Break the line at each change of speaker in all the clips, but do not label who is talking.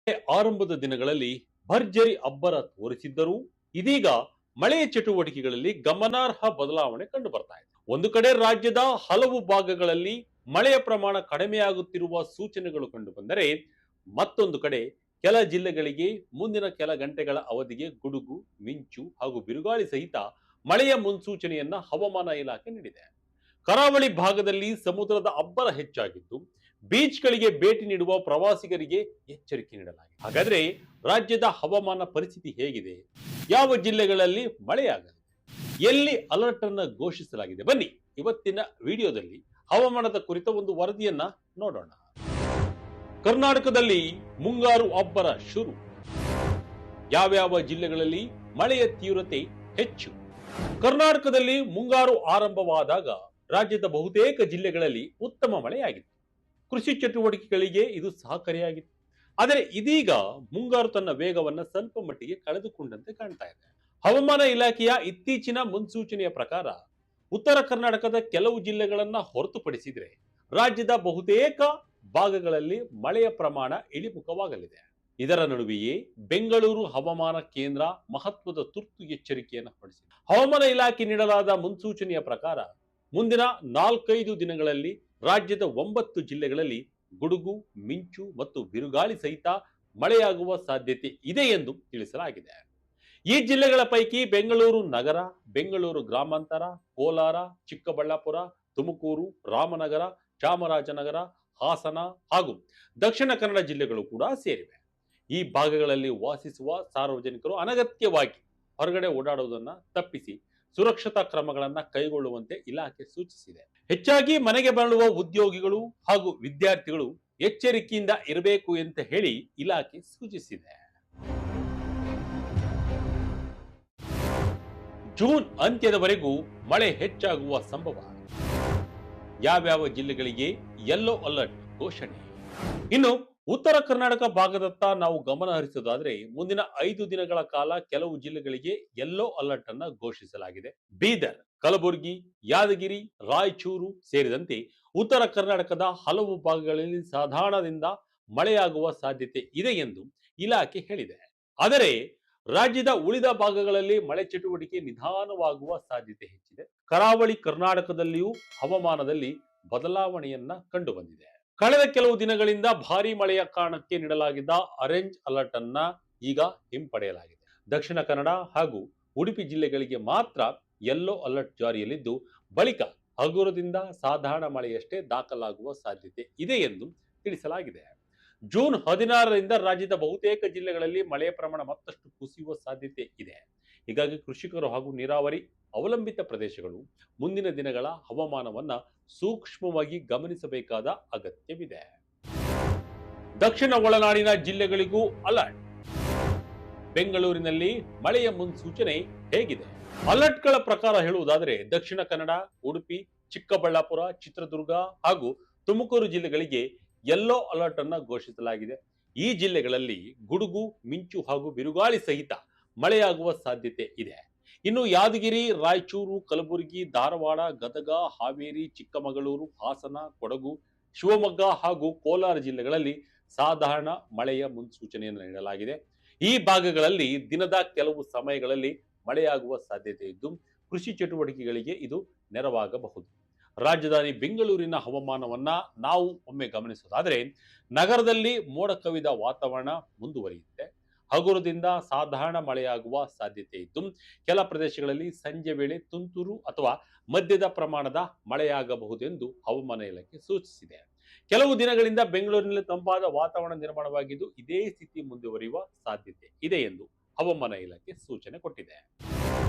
ಆರಂಭದ ದಿನಗಳಲ್ಲಿ ಭರ್ಜರಿ ಅಬ್ಬರ ತೋರಿಸಿದ್ದರೂ ಇದೀಗ ಮಳೆಯ ಚಟುವಟಿಕೆಗಳಲ್ಲಿ ಗಮನಾರ್ಹ ಬದಲಾವಣೆ ಕಂಡು ಬರ್ತಾ ಇದೆ. ಒಂದು ಕಡೆ ರಾಜ್ಯದ ಹಲವು ಭಾಗಗಳಲ್ಲಿ ಮಳೆಯ ಪ್ರಮಾಣ ಕಡಿಮೆಯಾಗುತ್ತಿರುವ ಸೂಚನೆಗಳು ಕಂಡು ಬಂದರೆ, ಮತ್ತೊಂದು ಕಡೆ ಕೆಲ ಜಿಲ್ಲೆಗಳಿಗೆ ಮುಂದಿನ ಕೆಲ ಗಂಟೆಗಳ ಅವಧಿಗೆ ಗುಡುಗು, ಮಿಂಚು ಹಾಗೂ ಬಿರುಗಾಳಿ ಸಹಿತ ಮಳೆಯ ಮುನ್ಸೂಚನೆಯನ್ನ ಹವಾಮಾನ ಇಲಾಖೆ ನೀಡಿದೆ. ಕರಾವಳಿ ಭಾಗದಲ್ಲಿ ಸಮುದ್ರದ ಅಬ್ಬರ ಹೆಚ್ಚಾಗಿದ್ದು ಬೀಚ್ಗಳಿಗೆ ಭೇಟಿ ನೀಡುವ ಪ್ರವಾಸಿಗರಿಗೆ ಎಚ್ಚರಿಕೆ ನೀಡಲಾಗಿದೆ. ಹಾಗಾದ್ರೆ ರಾಜ್ಯದ ಹವಾಮಾನ ಪರಿಸ್ಥಿತಿ ಹೇಗಿದೆ, ಯಾವ ಜಿಲ್ಲೆಗಳಲ್ಲಿ ಮಳೆಯಾಗಲಿದೆ, ಎಲ್ಲಿ ಅಲರ್ಟ್ ಅನ್ನು ಘೋಷಿಸಲಾಗಿದೆ, ಬನ್ನಿ ಇವತ್ತಿನ ವಿಡಿಯೋದಲ್ಲಿ ಹವಾಮಾನದ ಕುರಿತ ಒಂದು ವರದಿಯನ್ನ ನೋಡೋಣ. ಕರ್ನಾಟಕದಲ್ಲಿ ಮುಂಗಾರು ಅಬ್ಬರ ಶುರು. ಯಾವ್ಯಾವ ಜಿಲ್ಲೆಗಳಲ್ಲಿ ಮಳೆಯ ತೀವ್ರತೆ ಹೆಚ್ಚು? ಕರ್ನಾಟಕದಲ್ಲಿ ಮುಂಗಾರು ಆರಂಭವಾದಾಗ ರಾಜ್ಯದ ಬಹುತೇಕ ಜಿಲ್ಲೆಗಳಲ್ಲಿ ಉತ್ತಮ ಮಳೆಯಾಗಿತ್ತು. ಕೃಷಿ ಚಟುವಟಿಕೆಗಳಿಗೆ ಇದು ಸಹಕಾರಿಯಾಗಿತ್ತು. ಆದರೆ ಇದೀಗ ಮುಂಗಾರು ತನ್ನ ವೇಗವನ್ನು ಸ್ವಲ್ಪ ಮಟ್ಟಿಗೆ ಕಳೆದುಕೊಂಡಂತೆ ಕಾಣ್ತಾ ಇದೆ. ಹವಾಮಾನ ಇಲಾಖೆಯ ಇತ್ತೀಚಿನ ಮುನ್ಸೂಚನೆಯ ಪ್ರಕಾರ ಉತ್ತರ ಕರ್ನಾಟಕದ ಕೆಲವು ಜಿಲ್ಲೆಗಳನ್ನ ಹೊರತುಪಡಿಸಿದ್ರೆ ರಾಜ್ಯದ ಬಹುತೇಕ ಭಾಗಗಳಲ್ಲಿ ಮಳೆಯ ಪ್ರಮಾಣ ಇಳಿಮುಖವಾಗಲಿದೆ. ಇದರ ನಡುವೆಯೇ ಬೆಂಗಳೂರು ಹವಾಮಾನ ಕೇಂದ್ರ ಮಹತ್ವದ ತುರ್ತು ಎಚ್ಚರಿಕೆಯನ್ನು ಹೊರಡಿಸಿದೆ. ಹವಾಮಾನ ಇಲಾಖೆ ನೀಡಲಾದ ಮುನ್ಸೂಚನೆಯ ಪ್ರಕಾರ ಮುಂದಿನ 4-5 ದಿನಗಳಲ್ಲಿ ರಾಜ್ಯದ 9 ಜಿಲ್ಲೆಗಳಲ್ಲಿ ಗುಡುಗು, ಮಿಂಚು ಮತ್ತು ಬಿರುಗಾಳಿ ಸಹಿತ ಮಳೆಯಾಗುವ ಸಾಧ್ಯತೆ ಇದೆ ಎಂದು ತಿಳಿಸಲಾಗಿದೆ. ಈ ಜಿಲ್ಲೆಗಳ ಪೈಕಿ ಬೆಂಗಳೂರು ನಗರ, ಬೆಂಗಳೂರು ಗ್ರಾಮಾಂತರ, ಕೋಲಾರ, ಚಿಕ್ಕಬಳ್ಳಾಪುರ, ತುಮಕೂರು, ರಾಮನಗರ, ಚಾಮರಾಜನಗರ, ಹಾಸನ ಹಾಗೂ ದಕ್ಷಿಣ ಕನ್ನಡ ಜಿಲ್ಲೆಗಳು ಕೂಡ ಸೇರಿವೆ. ಈ ಭಾಗಗಳಲ್ಲಿ ವಾಸಿಸುವ ಸಾರ್ವಜನಿಕರು ಅನಗತ್ಯವಾಗಿ ಹೊರಗಡೆ ಓಡಾಡುವುದನ್ನು ತಪ್ಪಿಸಿ ಸುರಕ್ಷತಾ ಕ್ರಮಗಳನ್ನ ಕೈಗೊಳ್ಳುವಂತೆ ಇಲಾಖೆ ಸೂಚಿಸಿದೆ. ಹೆಚ್ಚಾಗಿ ಮನೆಗೆ ಬರಳುವ ಉದ್ಯೋಗಿಗಳು ಹಾಗೂ ವಿದ್ಯಾರ್ಥಿಗಳು ಎಚ್ಚರಿಕೆಯಿಂದ ಇರಬೇಕು ಅಂತ ಹೇಳಿ ಇಲಾಖೆ ಸೂಚಿಸಿದೆ. ಜೂನ್ ಅಂತ್ಯದವರೆಗೂ ಮಳೆ ಹೆಚ್ಚಾಗುವ ಸಂಭವ. ಯಾವ್ಯಾವ ಜಿಲ್ಲೆಗಳಿಗೆ ಯೆಲ್ಲೋ ಅಲರ್ಟ್ ಘೋಷಣೆ? ಇನ್ನು ಉತ್ತರ ಕರ್ನಾಟಕ ಭಾಗದತ್ತ ನಾವು ಗಮನ ಹರಿಸೋದಾದ್ರೆ ಮುಂದಿನ 5 ದಿನಗಳ ಕಾಲ ಕೆಲವು ಜಿಲ್ಲೆಗಳಿಗೆ ಯೆಲ್ಲೋ ಅಲರ್ಟ್ ಅನ್ನ ಘೋಷಿಸಲಾಗಿದೆ. ಬೀದರ್, ಕಲಬುರಗಿ, ಯಾದಗಿರಿ, ರಾಯಚೂರು ಸೇರಿದಂತೆ ಉತ್ತರ ಕರ್ನಾಟಕದ ಹಲವು ಭಾಗಗಳಲ್ಲಿ ಸಾಧಾರಣದಿಂದ ಮಳೆಯಾಗುವ ಸಾಧ್ಯತೆ ಇದೆ ಎಂದು ಇಲಾಖೆ ಹೇಳಿದೆ. ಆದರೆ ರಾಜ್ಯದ ಉಳಿದ ಭಾಗಗಳಲ್ಲಿ ಮಳೆ ಚಟುವಟಿಕೆ ನಿಧಾನವಾಗುವ ಸಾಧ್ಯತೆ ಹೆಚ್ಚಿದೆ. ಕರಾವಳಿ ಕರ್ನಾಟಕದಲ್ಲಿಯೂ ಹವಾಮಾನದಲ್ಲಿ ಬದಲಾವಣೆಯನ್ನ ಕಂಡು ಬಂದಿದೆ. ಕಳೆದ ಕೆಲವು ದಿನಗಳಿಂದ ಭಾರಿ ಮಳೆಯ ಕಾರಣಕ್ಕೆ ನೀಡಲಾಗಿದ್ದ ಆರೆಂಜ್ ಅಲರ್ಟ್ ಅನ್ನ ಈಗ ಹಿಂಪಡೆಯಲಾಗಿದೆ. ದಕ್ಷಿಣ ಕನ್ನಡ ಹಾಗೂ ಉಡುಪಿ ಜಿಲ್ಲೆಗಳಿಗೆ ಮಾತ್ರ ಯೆಲ್ಲೋ ಅಲರ್ಟ್ ಜಾರಿಯಲ್ಲಿದ್ದು ಬಳಿಕ ಹಗುರದಿಂದ ಸಾಧಾರಣ ಮಳೆಯಷ್ಟೇ ದಾಖಲಾಗುವ ಸಾಧ್ಯತೆ ಇದೆ ಎಂದು ತಿಳಿಸಲಾಗಿದೆ. ಜೂನ್ 16ರಿಂದ ರಾಜ್ಯದ ಬಹುತೇಕ ಜಿಲ್ಲೆಗಳಲ್ಲಿ ಮಳೆಯ ಪ್ರಮಾಣ ಮತ್ತಷ್ಟು ಕುಸಿಯುವ ಸಾಧ್ಯತೆ ಇದೆ. ಹೀಗಾಗಿ ಕೃಷಿಕರು ಹಾಗೂ ನೀರಾವರಿ ಅವಲಂಬಿತ ಪ್ರದೇಶಗಳು ಮುಂದಿನ ದಿನಗಳ ಹವಾಮಾನವನ್ನ ಸೂಕ್ಷ್ಮವಾಗಿ ಗಮನಿಸಬೇಕಾದ ಅಗತ್ಯವಿದೆ. ದಕ್ಷಿಣ ಒಳನಾಡಿನ ಜಿಲ್ಲೆಗಳಿಗೂ ಅಲರ್ಟ್. ಬೆಂಗಳೂರಿನಲ್ಲಿ ಮಳೆಯ ಮುನ್ಸೂಚನೆ ಹೇಗಿದೆ? ಅಲರ್ಟ್ಗಳ ಪ್ರಕಾರ ಹೇಳುವುದಾದರೆ ದಕ್ಷಿಣ ಕನ್ನಡ, ಉಡುಪಿ, ಚಿಕ್ಕಬಳ್ಳಾಪುರ, ಚಿತ್ರದುರ್ಗ ಹಾಗೂ ತುಮಕೂರು ಜಿಲ್ಲೆಗಳಿಗೆ ಯೆಲ್ಲೋ ಅಲರ್ಟ್ ಅನ್ನ ಘೋಷಿಸಲಾಗಿದೆ. ಈ ಜಿಲ್ಲೆಗಳಲ್ಲಿ ಗುಡುಗು, ಮಿಂಚು ಹಾಗೂ ಬಿರುಗಾಳಿ ಸಹಿತ ಮಳೆಯಾಗುವ ಸಾಧ್ಯತೆ ಇದೆ. ಇನ್ನು ಯಾದಗಿರಿ, ರಾಯಚೂರು, ಕಲಬುರಗಿ, ಧಾರವಾಡ, ಗದಗ, ಹಾವೇರಿ, ಚಿಕ್ಕಮಗಳೂರು, ಹಾಸನ, ಕೊಡಗು, ಶಿವಮೊಗ್ಗ ಹಾಗೂ ಕೋಲಾರ ಜಿಲ್ಲೆಗಳಲ್ಲಿ ಸಾಧಾರಣ ಮಳೆಯ ಮುನ್ಸೂಚನೆಯನ್ನು ನೀಡಲಾಗಿದೆ. ಈ ಭಾಗಗಳಲ್ಲಿ ದಿನದ ಕೆಲವು ಸಮಯಗಳಲ್ಲಿ ಮಳೆಯಾಗುವ ಸಾಧ್ಯತೆ ಇದ್ದು ಕೃಷಿ ಚಟುವಟಿಕೆಗಳಿಗೆ ಇದು ನೆರವಾಗಬಹುದು. ರಾಜಧಾನಿ ಬೆಂಗಳೂರಿನ ಹವಾಮಾನವನ್ನ ನಾವು ಒಮ್ಮೆ ಗಮನಿಸೋದಾದ್ರೆ ನಗರದಲ್ಲಿ ಮೋಡ ಕವಿದ ವಾತಾವರಣ ಮುಂದುವರಿಯುತ್ತೆ. ಹಗುರದಿಂದ ಸಾಧಾರಣ ಮಳೆಯಾಗುವ ಸಾಧ್ಯತೆ ಇದ್ದು ಕೆಲ ಪ್ರದೇಶಗಳಲ್ಲಿ ಸಂಜೆ ವೇಳೆ ತುಂತುರು ಅಥವಾ ಮಧ್ಯದ ಪ್ರಮಾಣದ ಮಳೆಯಾಗಬಹುದೆಂದು ಹವಾಮಾನ ಇಲಾಖೆ ಸೂಚಿಸಿದೆ. ಕೆಲವು ದಿನಗಳಿಂದ ಬೆಂಗಳೂರಿನಲ್ಲಿ ತಂಪಾದ ವಾತಾವರಣ ನಿರ್ಮಾಣವಾಗಿದ್ದು ಇದೇ ಸ್ಥಿತಿ ಮುಂದುವರಿಯುವ ಸಾಧ್ಯತೆ ಇದೆ ಎಂದು ಹವಾಮಾನ ಇಲಾಖೆ ಸೂಚನೆ ಕೊಟ್ಟಿದೆ.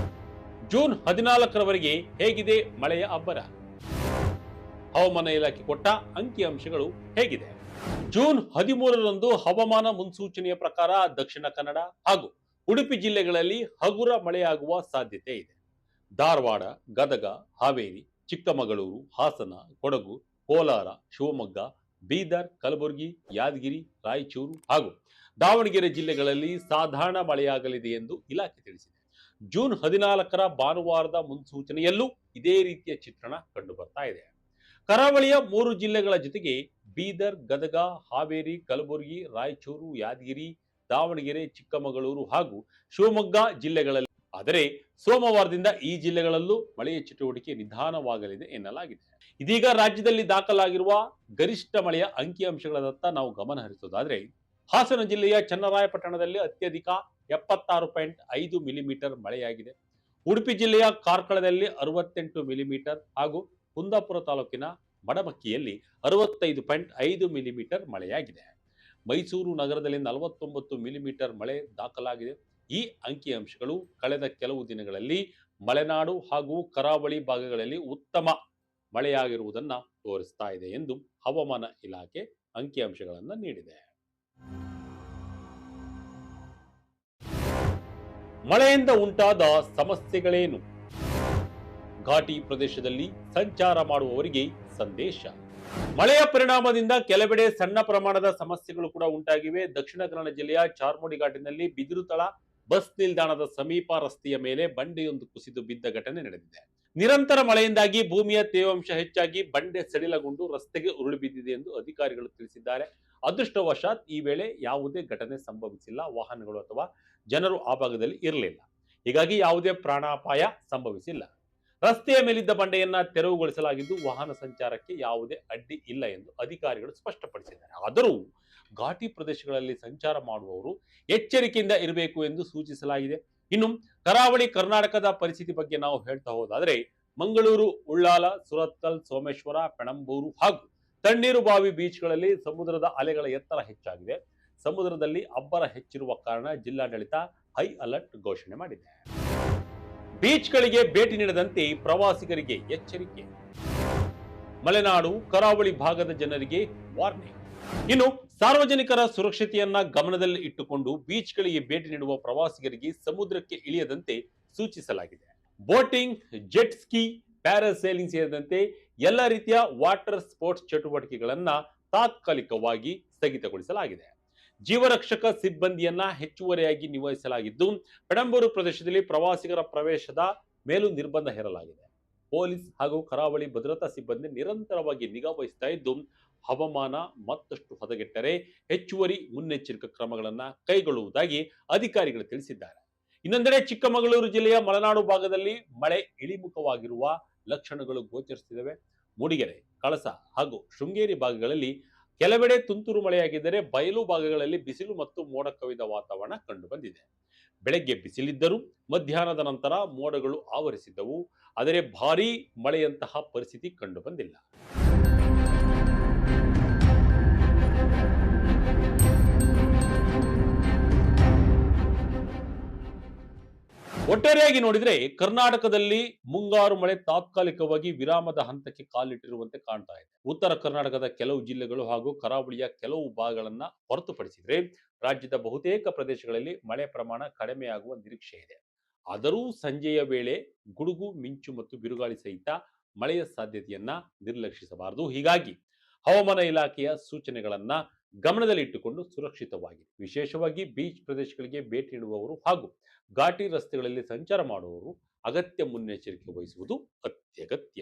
ಜೂನ್ 14ರವರೆಗೆ ಹೇಗಿದೆ ಮಳೆಯ ಅಬ್ಬರ? ಹವಾಮಾನ ಇಲಾಖೆ ಕೊಟ್ಟ ಅಂಕಿಅಂಶಗಳು ಹೇಗಿದೆ? ಜೂನ್ 13ರಂದು ಹವಾಮಾನ ಮುನ್ಸೂಚನೆಯ ಪ್ರಕಾರ ದಕ್ಷಿಣ ಕನ್ನಡ ಹಾಗೂ ಉಡುಪಿ ಜಿಲ್ಲೆಗಳಲ್ಲಿ ಹಗುರ ಮಳೆಯಾಗುವ ಸಾಧ್ಯತೆ ಇದೆ. ಧಾರವಾಡ, ಗದಗ, ಹಾವೇರಿ, ಚಿಕ್ಕಮಗಳೂರು, ಹಾಸನ, ಕೊಡಗು, ಕೋಲಾರ, ಶಿವಮೊಗ್ಗ, ಬೀದರ್, ಕಲಬುರಗಿ, ಯಾದಗಿರಿ, ರಾಯಚೂರು ಹಾಗೂ ದಾವಣಗೆರೆ ಜಿಲ್ಲೆಗಳಲ್ಲಿ ಸಾಧಾರಣ ಮಳೆಯಾಗಲಿದೆ ಎಂದು ಇಲಾಖೆ ತಿಳಿಸಿದೆ. ಜೂನ್ 14ರ ಭಾನುವಾರದ ಮುನ್ಸೂಚನೆಯಲ್ಲೂ ಇದೇ ರೀತಿಯ ಚಿತ್ರಣ ಕಂಡು ಬರ್ತಾ ಇದೆ. ಕರಾವಳಿಯ 3 ಜಿಲ್ಲೆಗಳ ಜೊತೆಗೆ ಬೀದರ್, ಗದಗ, ಹಾವೇರಿ, ಕಲಬುರಗಿ, ರಾಯಚೂರು, ಯಾದಗಿರಿ, ದಾವಣಗೆರೆ, ಚಿಕ್ಕಮಗಳೂರು ಹಾಗೂ ಶಿವಮೊಗ್ಗ ಜಿಲ್ಲೆಗಳಲ್ಲಿ. ಆದರೆ ಸೋಮವಾರದಿಂದ ಈ ಜಿಲ್ಲೆಗಳಲ್ಲೂ ಮಳೆಯ ಚಟುವಟಿಕೆ ನಿಧಾನವಾಗಲಿದೆ ಎನ್ನಲಾಗಿದೆ. ಇದೀಗ ರಾಜ್ಯದಲ್ಲಿ ದಾಖಲಾಗಿರುವ ಗರಿಷ್ಠ ಮಳೆಯ ಅಂಕಿಅಂಶಗಳತ್ತ ನಾವು ಗಮನ ಹರಿಸುವುದಾದ್ರೆ, ಹಾಸನ ಜಿಲ್ಲೆಯ ಚನ್ನರಾಯಪಟ್ಟಣದಲ್ಲಿ ಅತ್ಯಧಿಕ 76.5 ಮಿಲಿಮೀಟರ್ ಮಳೆಯಾಗಿದೆ. ಉಡುಪಿ ಜಿಲ್ಲೆಯ ಕಾರ್ಕಳದಲ್ಲಿ 68 ಮಿಲಿಮೀಟರ್ ಹಾಗೂ ಕುಂದಾಪುರ ತಾಲೂಕಿನ ಮಡಮಕ್ಕಿಯಲ್ಲಿ 65.5 ಮಿಲಿಮೀಟರ್ ಮಳೆಯಾಗಿದೆ. ಮೈಸೂರು ನಗರದಲ್ಲಿ 49 ಮಿಲಿಮೀಟರ್ ಮಳೆ ದಾಖಲಾಗಿದೆ. ಈ ಅಂಕಿಅಂಶಗಳು ಕಳೆದ ಕೆಲವು ದಿನಗಳಲ್ಲಿ ಮಲೆನಾಡು ಹಾಗೂ ಕರಾವಳಿ ಭಾಗಗಳಲ್ಲಿ ಉತ್ತಮ ಮಳೆಯಾಗಿರುವುದನ್ನು ತೋರಿಸ್ತಾ ಇದೆ ಎಂದು ಹವಾಮಾನ ಇಲಾಖೆ ಅಂಕಿಅಂಶಗಳನ್ನು ನೀಡಿದೆ. ಮಳೆಯಿಂದ ಉಂಟಾದ ಸಮಸ್ಯೆಗಳೇನು? ಘಾಟಿ ಪ್ರದೇಶದಲ್ಲಿ ಸಂಚಾರ ಮಾಡುವವರಿಗೆ ಸಂದೇಶ. ಮಳೆಯ ಪರಿಣಾಮದಿಂದ ಕೆಲವೆಡೆ ಸಣ್ಣ ಪ್ರಮಾಣದ ಸಮಸ್ಯೆಗಳು ಕೂಡ ಉಂಟಾಗಿವೆ. ದಕ್ಷಿಣ ಕನ್ನಡ ಜಿಲ್ಲೆಯ ಚಾರ್ಮುಡಿ ಘಾಟಿನಲ್ಲಿ ಬಿದಿರುತಳ ಬಸ್ ನಿಲ್ದಾಣದ ಸಮೀಪ ರಸ್ತೆಯ ಮೇಲೆ ಬಂಡೆಯೊಂದು ಕುಸಿದು ಬಿದ್ದ ಘಟನೆ ನಡೆದಿದೆ. ನಿರಂತರ ಮಳೆಯಿಂದಾಗಿ ಭೂಮಿಯ ತೇವಾಂಶ ಹೆಚ್ಚಾಗಿ ಬಂಡೆ ಸಡಿಲಗೊಂಡು ರಸ್ತೆಗೆ ಉರುಳಿ ಬಿದ್ದಿದೆ ಎಂದು ಅಧಿಕಾರಿಗಳು ತಿಳಿಸಿದ್ದಾರೆ. ಅದೃಷ್ಟವಶಾತ್ ಈ ವೇಳೆ ಯಾವುದೇ ಘಟನೆ ಸಂಭವಿಸಿಲ್ಲ. ವಾಹನಗಳು ಅಥವಾ ಜನರು ಆ ಭಾಗದಲ್ಲಿ ಇರಲಿಲ್ಲ. ಹೀಗಾಗಿ ಯಾವುದೇ ಪ್ರಾಣಾಪಾಯ ಸಂಭವಿಸಿಲ್ಲ. ರಸ್ತೆಯ ಮೇಲಿದ್ದ ಬಂಡೆಯನ್ನ ತೆರವುಗೊಳಿಸಲಾಗಿದ್ದು ವಾಹನ ಸಂಚಾರಕ್ಕೆ ಯಾವುದೇ ಅಡ್ಡಿ ಇಲ್ಲ ಎಂದು ಅಧಿಕಾರಿಗಳು ಸ್ಪಷ್ಟಪಡಿಸಿದ್ದಾರೆ. ಆದರೂ ಘಾಟಿ ಪ್ರದೇಶಗಳಲ್ಲಿ ಸಂಚಾರ ಮಾಡುವವರು ಎಚ್ಚರಿಕೆಯಿಂದ ಇರಬೇಕು ಎಂದು ಸೂಚಿಸಲಾಗಿದೆ. ಇನ್ನು ಕರಾವಳಿ ಕರ್ನಾಟಕದ ಪರಿಸ್ಥಿತಿ ಬಗ್ಗೆ ನಾವು ಹೇಳ್ತಾ ಹೋದಾದ್ರೆ, ಮಂಗಳೂರು, ಉಳ್ಳಾಲ, ಸುರತ್ಕಲ್, ಸೋಮೇಶ್ವರ, ಪೆಣಂಬೂರು ಹಾಗೂ ತಣ್ಣೀರುಬಾವಿ ಬೀಚ್ಗಳಲ್ಲಿ ಸಮುದ್ರದ ಅಲೆಗಳ ಎತ್ತರ ಹೆಚ್ಚಾಗಿದೆ. ಸಮುದ್ರದಲ್ಲಿ ಅಬ್ಬರ ಹೆಚ್ಚಿರುವ ಕಾರಣ ಜಿಲ್ಲಾಡಳಿತ ಹೈ ಅಲರ್ಟ್ ಘೋಷಣೆ ಮಾಡಿದೆ. ಬೀಚ್ಗಳಿಗೆ ಭೇಟಿ ನೀಡದಂತೆ ಪ್ರವಾಸಿಗರಿಗೆ ಎಚ್ಚರಿಕೆ. ಮಲೆನಾಡು, ಕರಾವಳಿ ಭಾಗದ ಜನರಿಗೆ ವಾರ್ನಿಂಗ್. ಇನ್ನು ಸಾರ್ವಜನಿಕರ ಸುರಕ್ಷತೆಯನ್ನ ಗಮನದಲ್ಲಿ ಇಟ್ಟುಕೊಂಡು ಬೀಚ್ಗಳಿಗೆ ಭೇಟಿ ನೀಡುವ ಪ್ರವಾಸಿಗರಿಗೆ ಸಮುದ್ರಕ್ಕೆ ಇಳಿಯದಂತೆ ಸೂಚಿಸಲಾಗಿದೆ. ಬೋಟಿಂಗ್, ಜೆಟ್ ಸ್ಕೀ, ಪ್ಯಾರಾಸೈಲಿಂಗ್ ಸೇರಿದಂತೆ ಎಲ್ಲ ರೀತಿಯ ವಾಟರ್ ಸ್ಪೋರ್ಟ್ಸ್ ಚಟುವಟಿಕೆಗಳನ್ನ ತಾತ್ಕಾಲಿಕವಾಗಿ ಸ್ಥಗಿತಗೊಳಿಸಲಾಗಿದೆ. ಜೀವರಕ್ಷಕ ಸಿಬ್ಬಂದಿಯನ್ನ ಹೆಚ್ಚುವರಿಯಾಗಿ ನಿಯೋಜಿಸಲಾಗಿದ್ದು, ಪೆಣಂಬೂರು ಪ್ರದೇಶದಲ್ಲಿ ಪ್ರವಾಸಿಗರ ಪ್ರವೇಶದ ಮೇಲೂ ನಿರ್ಬಂಧ ಹೇರಲಾಗಿದೆ. ಪೊಲೀಸ್ ಹಾಗೂ ಕರಾವಳಿ ಭದ್ರತಾ ಸಿಬ್ಬಂದಿ ನಿರಂತರವಾಗಿ ನಿಗಾ ವಹಿಸ್ತಾ ಇದ್ದು, ಹವಾಮಾನ ಮತ್ತಷ್ಟು ಹದಗೆಟ್ಟರೆ ಹೆಚ್ಚುವರಿ ಮುನ್ನೆಚ್ಚರಿಕಾ ಕ್ರಮಗಳನ್ನು ಕೈಗೊಳ್ಳುವುದಾಗಿ ಅಧಿಕಾರಿಗಳು ತಿಳಿಸಿದ್ದಾರೆ. ಇನ್ನೊಂದೆಡೆ ಚಿಕ್ಕಮಗಳೂರು ಜಿಲ್ಲೆಯ ಮಲೆನಾಡು ಭಾಗದಲ್ಲಿ ಮಳೆ ಇಳಿಮುಖವಾಗಿರುವ ಲಕ್ಷಣಗಳು ಗೋಚರಿಸುತ್ತಿವೆ. ಮೂಡಿಗೆರೆ, ಕಳಸ ಹಾಗೂ ಶೃಂಗೇರಿ ಭಾಗಗಳಲ್ಲಿ ಕೆಲವೆಡೆ ತುಂತುರು ಮಳೆಯಾಗಿದ್ದರೆ ಬಯಲು ಭಾಗಗಳಲ್ಲಿ ಬಿಸಿಲು ಮತ್ತು ಮೋಡ ಕವಿದ ವಾತಾವರಣ ಕಂಡು ಬಂದಿದೆ. ಬೆಳಗ್ಗೆ ಬಿಸಿಲಿದ್ದರೂ ಮಧ್ಯಾಹ್ನದ ನಂತರ ಮೋಡಗಳು ಆವರಿಸಿದ್ದವು. ಆದರೆ ಭಾರೀ ಮಳೆಯಂತಹ ಪರಿಸ್ಥಿತಿ ಕಂಡು ಬಂದಿಲ್ಲ. ಒಟ್ಟಾರೆಯಾಗಿ ನೋಡಿದ್ರೆ ಕರ್ನಾಟಕದಲ್ಲಿ ಮುಂಗಾರು ಮಳೆ ತಾತ್ಕಾಲಿಕವಾಗಿ ವಿರಾಮದ ಹಂತಕ್ಕೆ ಕಾಲಿಟ್ಟಿರುವಂತೆ ಕಾಣ್ತಾ ಇದೆ. ಉತ್ತರ ಕರ್ನಾಟಕದ ಕೆಲವು ಜಿಲ್ಲೆಗಳು ಹಾಗೂ ಕರಾವಳಿಯ ಕೆಲವು ಭಾಗಗಳನ್ನ ಹೊರತುಪಡಿಸಿದ್ರೆ ರಾಜ್ಯದ ಬಹುತೇಕ ಪ್ರದೇಶಗಳಲ್ಲಿ ಮಳೆ ಪ್ರಮಾಣ ಕಡಿಮೆಯಾಗುವ ನಿರೀಕ್ಷೆ ಇದೆ. ಆದರೂ ಸಂಜೆಯ ವೇಳೆ ಗುಡುಗು, ಮಿಂಚು ಮತ್ತು ಬಿರುಗಾಳಿ ಸಹಿತ ಮಳೆಯ ಸಾಧ್ಯತೆಯನ್ನ ನಿರ್ಲಕ್ಷಿಸಬಾರದು. ಹೀಗಾಗಿ ಹವಾಮಾನ ಇಲಾಖೆಯ ಸೂಚನೆಗಳನ್ನ ಗಮನದಲ್ಲಿಟ್ಟುಕೊಂಡು ಸುರಕ್ಷಿತವಾಗಿ, ವಿಶೇಷವಾಗಿ ಬೀಚ್ ಪ್ರದೇಶಗಳಿಗೆ ಭೇಟಿ ನೀಡುವವರು ಹಾಗೂ ಘಾಟಿ ರಸ್ತೆಗಳಲ್ಲಿ ಸಂಚಾರ ಮಾಡುವವರು ಅಗತ್ಯ ಮುನ್ನೆಚ್ಚರಿಕೆ ವಹಿಸುವುದು ಅತ್ಯಗತ್ಯ.